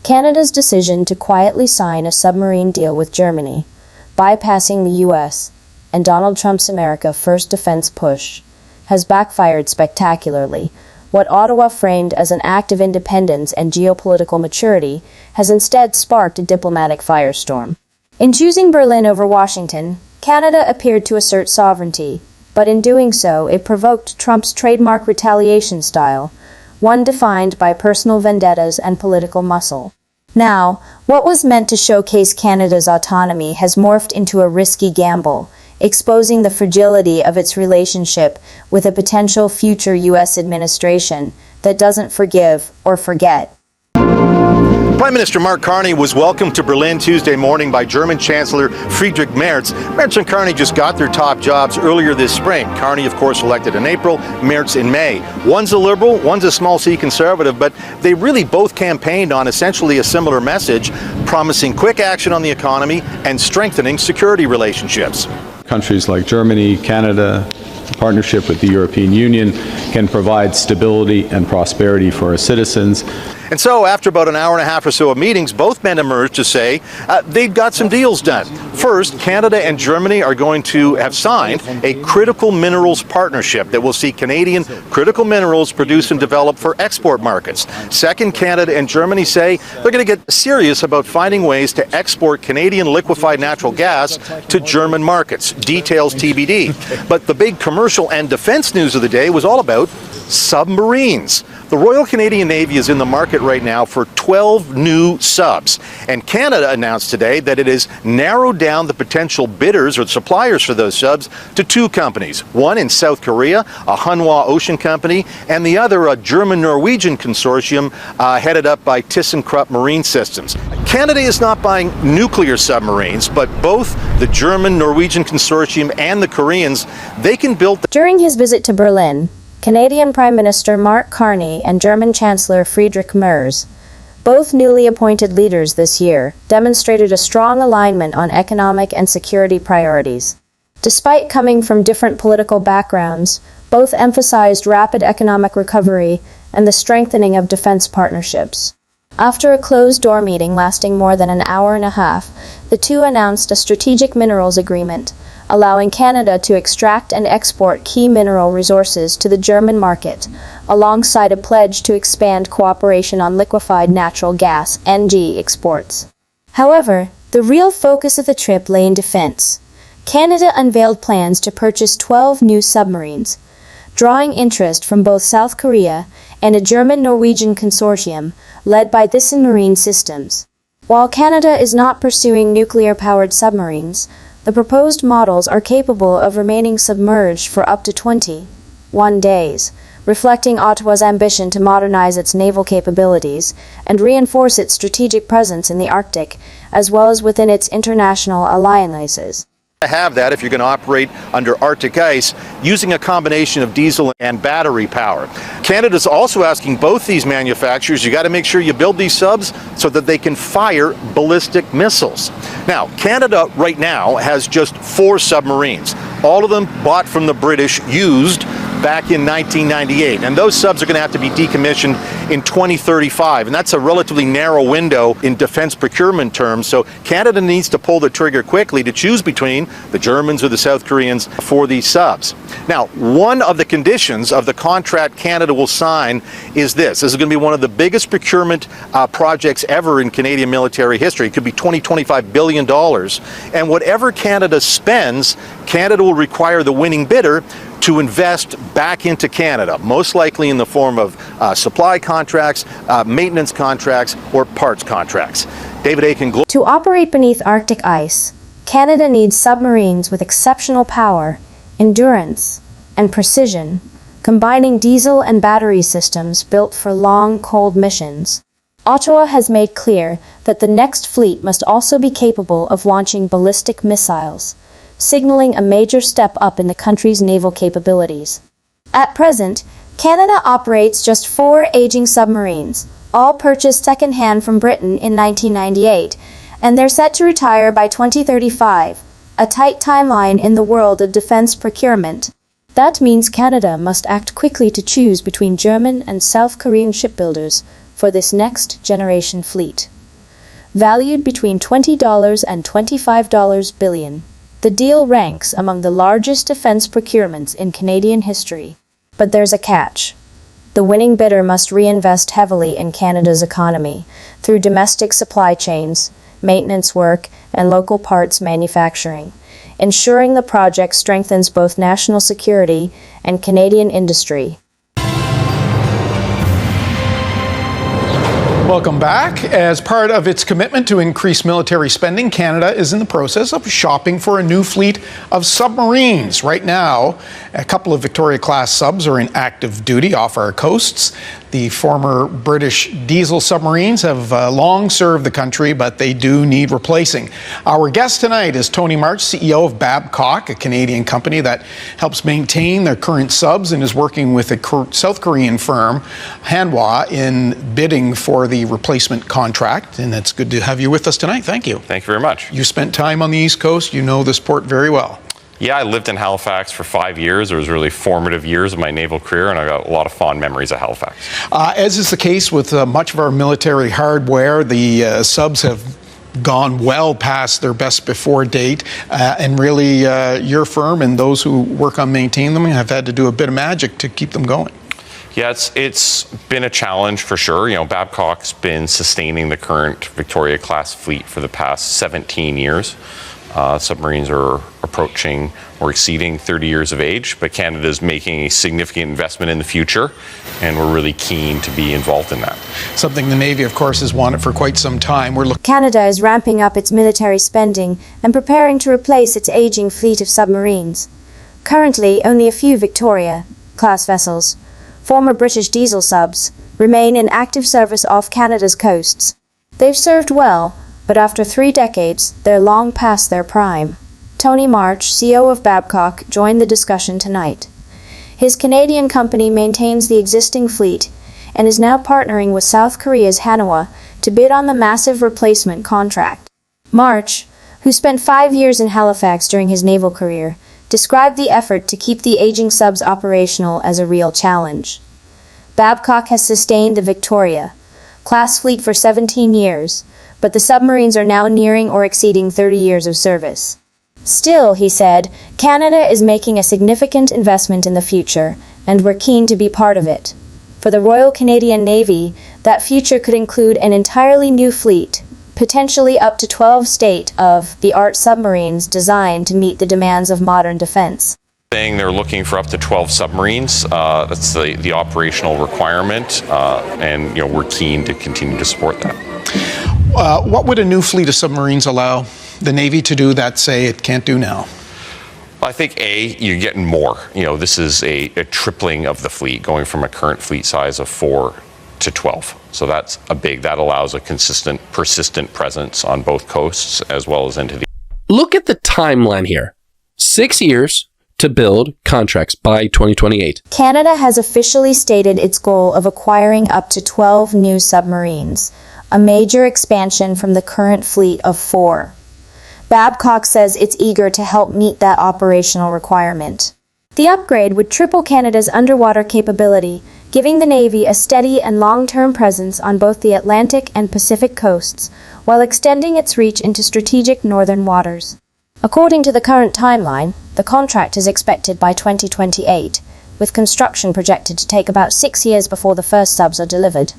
Canada's decision to quietly sign a submarine deal with Germany, bypassing the US and Donald Trump's America First defense push, has backfired spectacularly. What Ottawa framed as an act of independence and geopolitical maturity has instead sparked a diplomatic firestorm. In choosing Berlin over Washington, Canada appeared to assert sovereignty, but in doing so, it provoked Trump's trademark retaliation style, one defined by personal vendettas and political muscle. Now, what was meant to showcase Canada's autonomy has morphed into a risky gamble, exposing the fragility of its relationship with a potential future U.S. administration that doesn't forgive or forget. Prime Minister Mark Carney was welcomed to Berlin Tuesday morning by German Chancellor Friedrich Merz. Merz and Carney just got their top jobs earlier this spring. Carney, of course, elected in April, Merz in May. One's a liberal, one's a small C conservative, but they really both campaigned on essentially a similar message, promising quick action on the economy and strengthening security relationships. Countries like Germany, Canada, partnership with the European Union can provide stability and prosperity for our citizens. And so, after about an hour and a half or so of meetings, both men emerged to say they've got some deals done. First, Canada and Germany are going to have signed a critical minerals partnership that will see Canadian critical minerals produced and developed for export markets. Second, Canada and Germany say they're going to get serious about finding ways to export Canadian liquefied natural gas to German markets. Details TBD. But the big commercial and defense news of the day was all about submarines. The Royal Canadian Navy is in the market right now for 12 new subs, and Canada announced today that it has narrowed down the potential bidders or suppliers for those subs to two companies, one in South Korea, a Hanwha Ocean company, and the other a German-Norwegian consortium headed up by ThyssenKrupp Marine Systems. Canada is not buying nuclear submarines, but both the German-Norwegian consortium and the Koreans, they can build... During his visit to Berlin, Canadian Prime Minister Mark Carney and German Chancellor Friedrich Merz, both newly appointed leaders this year, demonstrated a strong alignment on economic and security priorities. Despite coming from different political backgrounds, both emphasized rapid economic recovery and the strengthening of defense partnerships. After a closed-door meeting lasting more than an hour and a half, the two announced a strategic minerals agreement, allowing Canada to extract and export key mineral resources to the German market, alongside a pledge to expand cooperation on liquefied natural gas (NG) exports. However, the real focus of the trip lay in defense. Canada unveiled plans to purchase 12 new submarines, drawing interest from both South Korea and a German-Norwegian consortium led by Thyssen Marine Systems. While Canada is not pursuing nuclear-powered submarines, the proposed models are capable of remaining submerged for up to 21 days, reflecting Ottawa's ambition to modernize its naval capabilities and reinforce its strategic presence in the Arctic, as well as within its international alliances. Have that if you're going to operate under Arctic ice using a combination of diesel and battery power. Canada's also asking both these manufacturers, you got to make sure you build these subs so that they can fire ballistic missiles. Now, Canada right now has just 4 submarines, all of them bought from the British, used back in 1998, and those subs are going to have to be decommissioned in 2035, and that's a relatively narrow window in defense procurement terms, so Canada needs to pull the trigger quickly to choose between the Germans or the South Koreans for these subs. Now, one of the conditions of the contract Canada will sign is this. This is going to be one of the biggest procurement projects ever in Canadian military history. It could be $20–25 billion, and whatever Canada spends, Canada will require the winning bidder to invest back into Canada, most likely in the form of supply contracts, maintenance contracts, or parts contracts. David Aiken. To operate beneath Arctic ice, Canada needs submarines with exceptional power, endurance, and precision, combining diesel and battery systems built for long, cold missions. Ottawa has made clear that the next fleet must also be capable of launching ballistic missiles, signaling a major step up in the country's naval capabilities. At present, Canada operates just 4 aging submarines, all purchased second-hand from Britain in 1998, and they're set to retire by 2035, a tight timeline in the world of defense procurement. That means Canada must act quickly to choose between German and South Korean shipbuilders for this next-generation fleet. valued between $20 and $25 billion. The deal ranks among the largest defense procurements in Canadian history. But there's a catch. The winning bidder must reinvest heavily in Canada's economy through domestic supply chains, maintenance work, and local parts manufacturing, ensuring the project strengthens both national security and Canadian industry. Welcome back. As part of its commitment to increase military spending, Canada is in the process of shopping for a new fleet of submarines. Right now, a couple of Victoria-class subs are in active duty off our coasts. The former British diesel submarines have long served the country, but they do need replacing. Our guest tonight is Tony March, CEO of Babcock, a Canadian company that helps maintain their current subs and is working with a South Korean firm, Hanwha, in bidding for the replacement contract. And it's good to have you with us tonight. Thank you. Thank you very much. You spent time on the East Coast. You know this port very well. Yeah, I lived in Halifax for 5 years. It was really formative years of my naval career, and I got a lot of fond memories of Halifax. As is the case with much of our military hardware, the subs have gone well past their best before date, and really your firm and those who work on maintaining them have had to do a bit of magic to keep them going. Yeah, it's been a challenge for sure. You know, Babcock's been sustaining the current Victoria-class fleet for the past 17 years. Submarines are approaching or exceeding 30 years of age, but Canada's making a significant investment in the future, and we're really keen to be involved in that. Something the Navy, of course, has wanted for quite some time. Canada is ramping up its military spending and preparing to replace its aging fleet of submarines. Currently, only a few Victoria-class vessels, former British diesel subs, remain in active service off Canada's coasts. They've served well, but after 3 decades, they're long past their prime. Tony March, CEO of Babcock, joined the discussion tonight. His Canadian company maintains the existing fleet and is now partnering with South Korea's Hanwha to bid on the massive replacement contract. March, who spent 5 years in Halifax during his naval career, described the effort to keep the aging subs operational as a real challenge. Babcock has sustained the Victoria-class fleet for 17 years, but the submarines are now nearing or exceeding 30 years of service. Still, he said, Canada is making a significant investment in the future, and we're keen to be part of it. For the Royal Canadian Navy, that future could include an entirely new fleet, potentially up to 12 state-of-the-art submarines designed to meet the demands of modern defense. They're looking for up to 12 submarines. That's the operational requirement, and we're keen to continue to support that. What would a new fleet of submarines allow the Navy to do that, say, it can't do now? I think, you're getting more. This is a tripling of the fleet, going from a current fleet size of 4 to 12. So that allows a consistent, persistent presence on both coasts as well as into the... Look at the timeline here. 6 years to build contracts by 2028. Canada has officially stated its goal of acquiring up to 12 new submarines, a major expansion from the current fleet of 4. Babcock says it's eager to help meet that operational requirement. The upgrade would triple Canada's underwater capability, giving the Navy a steady and long-term presence on both the Atlantic and Pacific coasts, while extending its reach into strategic northern waters. According to the current timeline, the contract is expected by 2028, with construction projected to take about 6 years before the first subs are delivered.